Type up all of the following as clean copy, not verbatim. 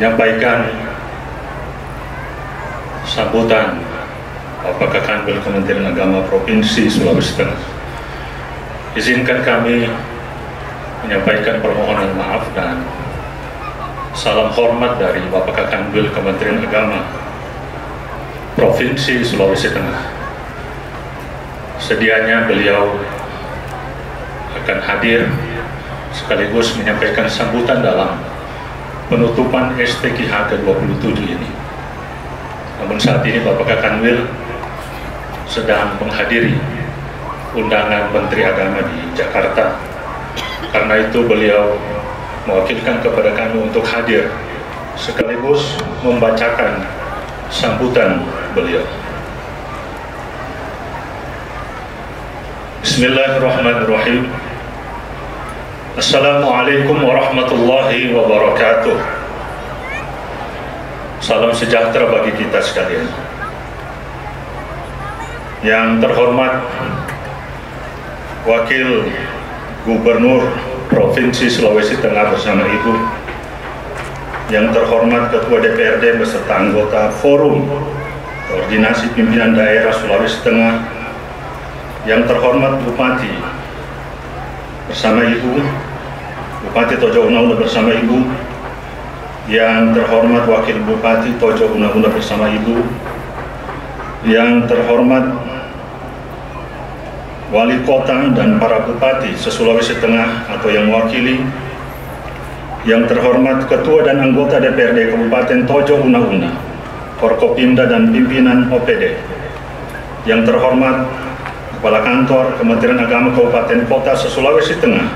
menyampaikan sambutan Bapak Kakanwil Kementerian Agama Provinsi Sulawesi Tengah. Izinkan kami menyampaikan permohonan maaf dan salam hormat dari Bapak Kakanwil Kementerian Agama Provinsi Sulawesi Tengah. Sedianya beliau akan hadir sekaligus menyampaikan sambutan dalam penutupan STKH ke-27 ini. Namun saat ini Bapak Kakanwil sedang menghadiri undangan Menteri Agama di Jakarta. Karena itu beliau mewakilkan kepada kami untuk hadir sekaligus membacakan sambutan beliau. Bismillahirrahmanirrahim. Assalamualaikum warahmatullahi wabarakatuh. Salam sejahtera bagi kita sekalian. Yang terhormat Wakil Gubernur Provinsi Sulawesi Tengah bersama Ibu, yang terhormat Ketua DPRD beserta anggota Forum Koordinasi Pimpinan Daerah Sulawesi Tengah, yang terhormat Bupati bersama Ibu, Bupati Tojo Una-Una bersama Ibu, yang terhormat Wakil Bupati Tojo Una-Una bersama Ibu, yang terhormat Wali Kota dan para Bupati se-Sulawesi Tengah atau yang mewakili, yang terhormat Ketua dan anggota DPRD Kabupaten Tojo Una-Una, Forkopimda dan pimpinan OPD, yang terhormat Kepala Kantor Kementerian Agama Kabupaten Kota se-Sulawesi Tengah,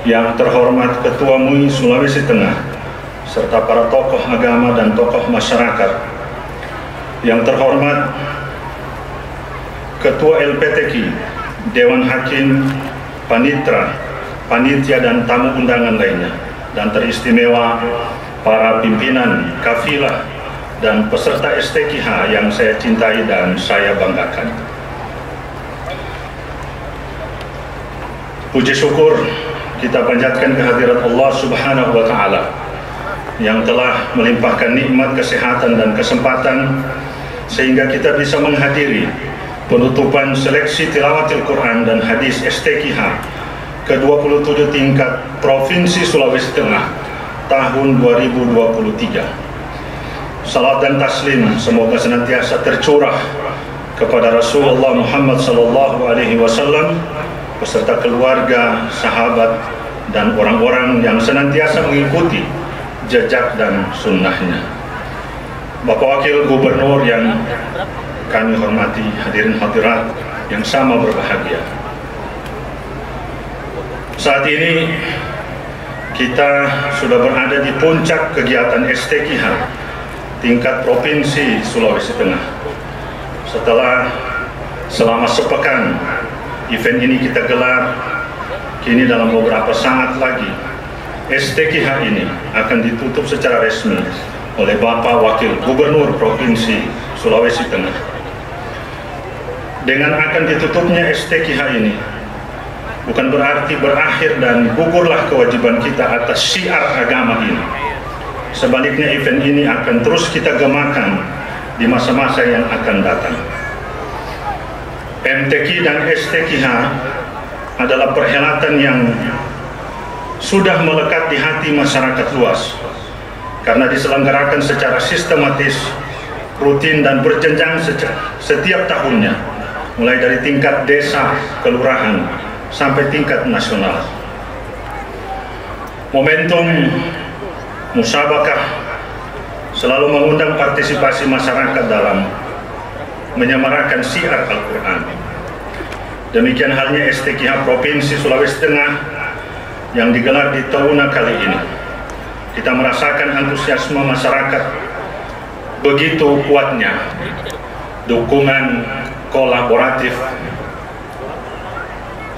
yang terhormat Ketua MUI Sulawesi Tengah, serta para tokoh agama dan tokoh masyarakat, yang terhormat Ketua LPTQ, Dewan Hakim, Panitra, Panitia dan tamu undangan lainnya, dan teristimewa para pimpinan kafilah dan peserta STKH yang saya cintai dan saya banggakan. Puji syukur kita panjatkan kehadirat Allah Subhanahu wa Ta'ala yang telah melimpahkan nikmat kesehatan dan kesempatan sehingga kita bisa menghadiri penutupan seleksi tilawatil Quran dan hadis STKH ke-27 tingkat Provinsi Sulawesi Tengah tahun 2023. Salat dan taslim semoga senantiasa tercurah kepada Rasulullah Muhammad SAW beserta keluarga, sahabat, dan orang-orang yang senantiasa mengikuti jejak dan sunnahnya. Bapak Wakil Gubernur yang kami hormati, hadirin hadirat yang sama berbahagia. Saat ini kita sudah berada di puncak kegiatan STKH tingkat Provinsi Sulawesi Tengah. Setelah selama sepekan event ini kita gelar, kini dalam beberapa saat lagi STKH ini akan ditutup secara resmi oleh Bapak Wakil Gubernur Provinsi Sulawesi Tengah. Dengan akan ditutupnya STKH ini bukan berarti berakhir dan gugurlah kewajiban kita atas syiar agama ini. Sebaliknya event ini akan terus kita gemakan di masa-masa yang akan datang. MTQ dan STKH adalah perhelatan yang sudah melekat di hati masyarakat luas karena diselenggarakan secara sistematis, rutin dan berjenjang setiap tahunnya, mulai dari tingkat desa, kelurahan, sampai tingkat nasional. Momentum musabakah selalu mengundang partisipasi masyarakat dalam menyemarakan syiar Al-Quran. Demikian halnya STKH Provinsi Sulawesi Tengah yang digelar di Touna kali ini. Kita merasakan antusiasme masyarakat begitu kuatnya, dukungan kolaboratif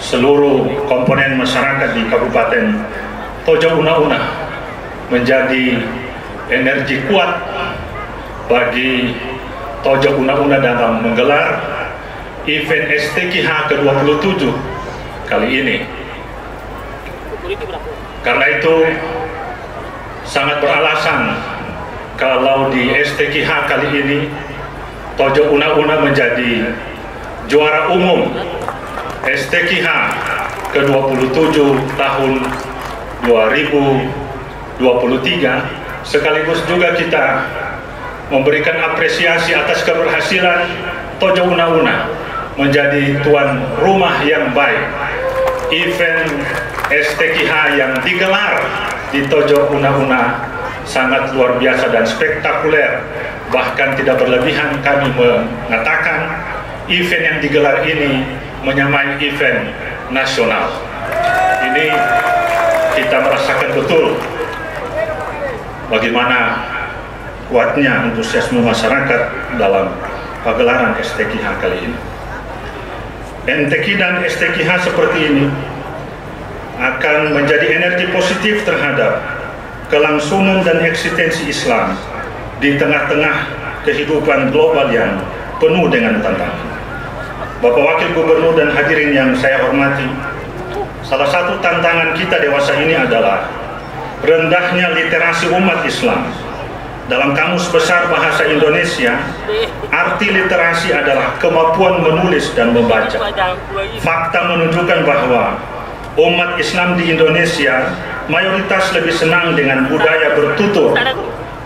seluruh komponen masyarakat di Kabupaten Tojo Una-Una menjadi energi kuat bagi Tojo Una-Una dalam menggelar event STKH ke-27 kali ini. Karena itu sangat beralasan kalau di STQH kali ini Tojo Una-Una menjadi juara umum STQH ke-27 tahun 2023, sekaligus juga kita memberikan apresiasi atas keberhasilan Tojo Una-Una menjadi tuan rumah yang baik event STQH yang digelar di Tojo Una-Una sangat luar biasa dan spektakuler. Bahkan tidak berlebihan kami mengatakan event yang digelar ini menyamai event nasional. Ini kita merasakan betul bagaimana kuatnya antusiasme masyarakat dalam pagelaran STQH kali ini. NTQ dan STQH seperti ini akan menjadi energi positif terhadap kelangsungan dan eksistensi Islam di tengah-tengah kehidupan global yang penuh dengan tantangan. Bapak Wakil Gubernur dan hadirin yang saya hormati, salah satu tantangan kita dewasa ini adalah rendahnya literasi umat Islam. Dalam Kamus Besar Bahasa Indonesia, arti literasi adalah kemampuan menulis dan membaca. Fakta menunjukkan bahwa umat Islam di Indonesia mayoritas lebih senang dengan budaya bertutur,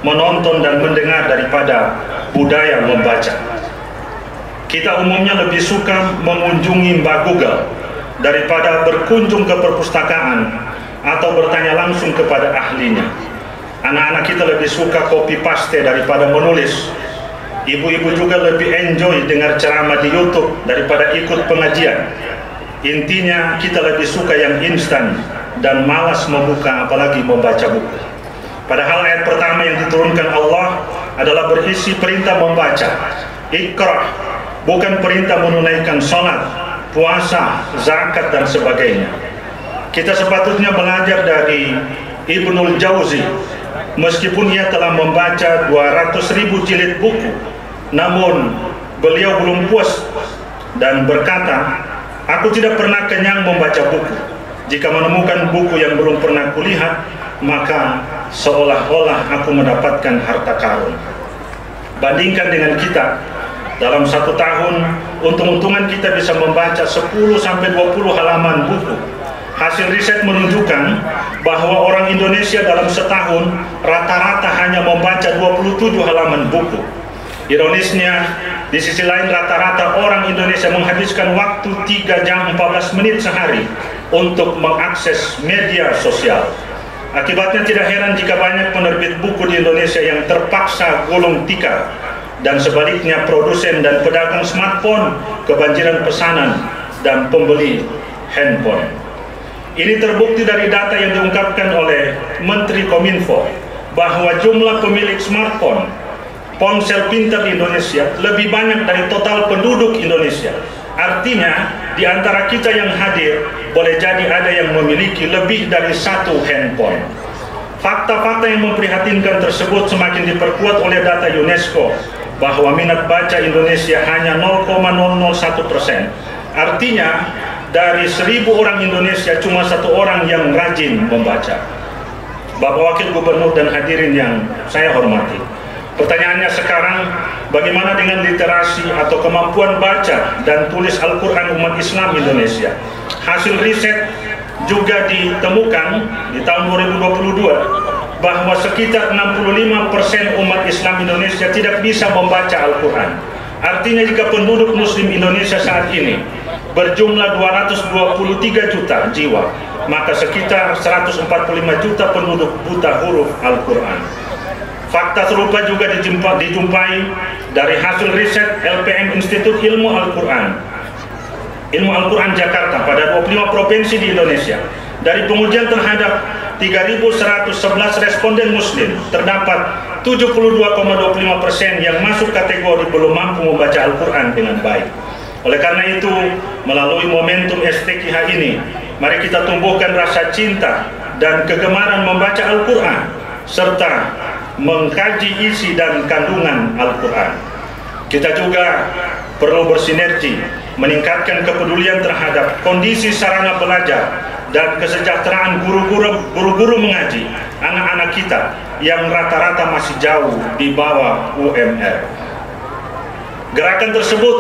menonton dan mendengar daripada budaya membaca. Kita umumnya lebih suka mengunjungi Mbak Google daripada berkunjung ke perpustakaan atau bertanya langsung kepada ahlinya. Anak-anak kita lebih suka copy paste daripada menulis. Ibu-ibu juga lebih enjoy dengar ceramah di YouTube daripada ikut pengajian. Intinya kita lebih suka yang instan dan malas membuka apalagi membaca buku. Padahal ayat pertama yang diturunkan Allah adalah berisi perintah membaca. Iqra, bukan perintah menunaikan sholat, puasa, zakat dan sebagainya. Kita sepatutnya belajar dari Ibnul Jauzi. Meskipun ia telah membaca 200.000 jilid buku, namun beliau belum puas dan berkata, "Aku tidak pernah kenyang membaca buku. Jika menemukan buku yang belum pernah kulihat, maka seolah-olah aku mendapatkan harta karun." Bandingkan dengan kita, dalam 1 tahun, untung-untungan kita bisa membaca 10-20 halaman buku. Hasil riset menunjukkan bahwa orang Indonesia dalam setahun rata-rata hanya membaca 27 halaman buku. Ironisnya, di sisi lain rata-rata orang Indonesia menghabiskan waktu 3 jam 14 menit sehari untuk mengakses media sosial. Akibatnya tidak heran jika banyak penerbit buku di Indonesia yang terpaksa gulung tikar, dan sebaliknya produsen dan pedagang smartphone kebanjiran pesanan dan pembeli handphone. Ini terbukti dari data yang diungkapkan oleh Menteri Kominfo bahwa jumlah pemilik smartphone, ponsel pintar di Indonesia lebih banyak dari total penduduk Indonesia. Artinya, di antara kita yang hadir, boleh jadi ada yang memiliki lebih dari 1 handphone. Fakta-fakta yang memprihatinkan tersebut semakin diperkuat oleh data UNESCO bahwa minat baca Indonesia hanya 0,001%. Artinya, dari 1.000 orang Indonesia cuma 1 orang yang rajin membaca. Bapak Wakil Gubernur dan hadirin yang saya hormati, pertanyaannya sekarang, bagaimana dengan literasi atau kemampuan baca dan tulis Al-Quran umat Islam Indonesia? Hasil riset juga ditemukan di tahun 2022 bahwa sekitar 65% umat Islam Indonesia tidak bisa membaca Al-Quran. Artinya jika penduduk Muslim Indonesia saat ini berjumlah 223 juta jiwa, maka sekitar 145 juta penduduk buta huruf Al-Quran. Fakta serupa juga dijumpai dari hasil riset LPM Institut Ilmu Al-Quran Jakarta pada 25 provinsi di Indonesia. Dari pengujian terhadap 3.111 responden Muslim, terdapat 72,25% yang masuk kategori belum mampu membaca Al-Quran dengan baik. Oleh karena itu, melalui momentum STQH ini, mari kita tumbuhkan rasa cinta dan kegemaran membaca Al-Quran, serta mengkaji isi dan kandungan Al-Quran. Kita juga perlu bersinergi, meningkatkan kepedulian terhadap kondisi sarana belajar dan kesejahteraan guru-guru mengaji anak-anak kita yang rata-rata masih jauh di bawah UMR. Gerakan tersebut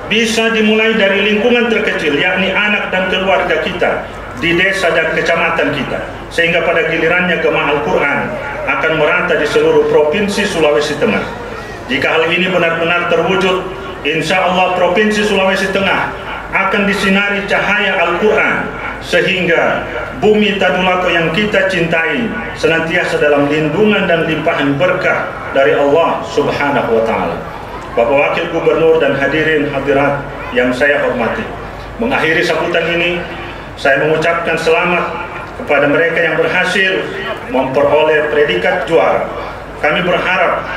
bisa dimulai dari lingkungan terkecil, yakni anak dan keluarga kita di desa dan kecamatan kita, sehingga pada gilirannya Jemaah Al-Quran akan merata di seluruh provinsi Sulawesi Tengah. Jika hal ini benar-benar terwujud, insya Allah Provinsi Sulawesi Tengah akan disinari cahaya Al-Quran, sehingga bumi Tadulako yang kita cintai senantiasa dalam lindungan dan limpahan berkah dari Allah Subhanahu wa Ta'ala. Bapak Wakil Gubernur dan hadirin hadirat yang saya hormati, mengakhiri sambutan ini, saya mengucapkan selamat kepada mereka yang berhasil memperoleh predikat juara. Kami berharap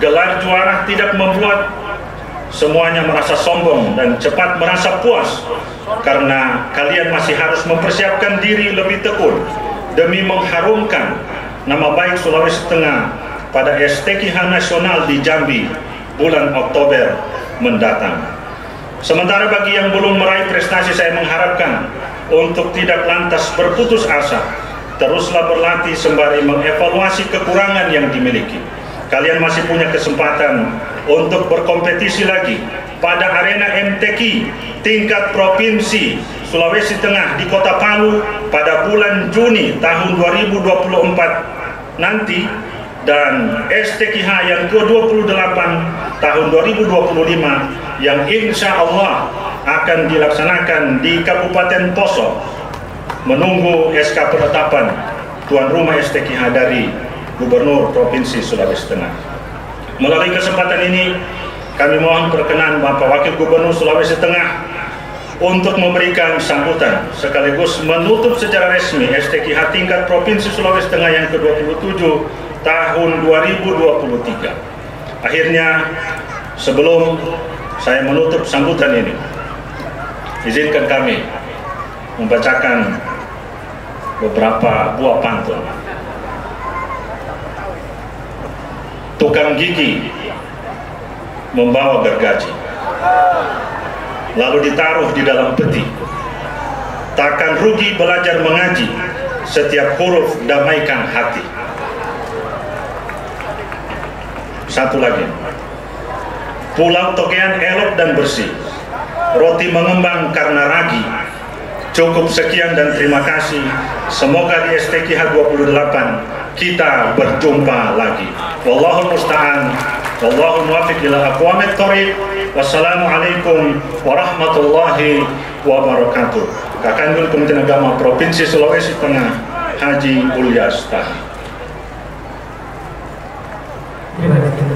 gelar juara tidak membuat semuanya merasa sombong dan cepat merasa puas, karena kalian masih harus mempersiapkan diri lebih tekun demi mengharumkan nama baik Sulawesi Tengah pada STQH Nasional di Jambi bulan Oktober mendatang. Sementara bagi yang belum meraih prestasi, saya mengharapkan untuk tidak lantas berputus asa, teruslah berlatih sembari mengevaluasi kekurangan yang dimiliki. Kalian masih punya kesempatan untuk berkompetisi lagi pada arena MTQ tingkat provinsi Sulawesi Tengah di Kota Palu pada bulan Juni tahun 2024 nanti, dan STQH yang ke-28 tahun 2025 yang insya Allah akan dilaksanakan di Kabupaten Poso, menunggu SK penetapan tuan rumah STQH dari Gubernur Provinsi Sulawesi Tengah. Melalui kesempatan ini, kami mohon perkenan Bapak Wakil Gubernur Sulawesi Tengah untuk memberikan sambutan sekaligus menutup secara resmi STQH tingkat Provinsi Sulawesi Tengah yang ke-27 tahun 2023. Akhirnya, sebelum saya menutup sambutan ini, izinkan kami membacakan beberapa buah pantun. Tukang gigi membawa gergaji, lalu ditaruh di dalam peti. Takkan rugi belajar mengaji, setiap huruf damaikan hati. Satu lagi, pulau Togean elok dan bersih, roti mengembang karena ragi. Cukup sekian dan terima kasih. Semoga di STQH 28 kita berjumpa lagi. Wallahul musta'an, wallahu muwaffiq ila aqwamit thoriq. Wassalamualaikum warahmatullahi wabarakatuh. Kakandul Kementerian Agama Provinsi Sulawesi Tengah, Haji Ulyas Tahi. Terima kasih.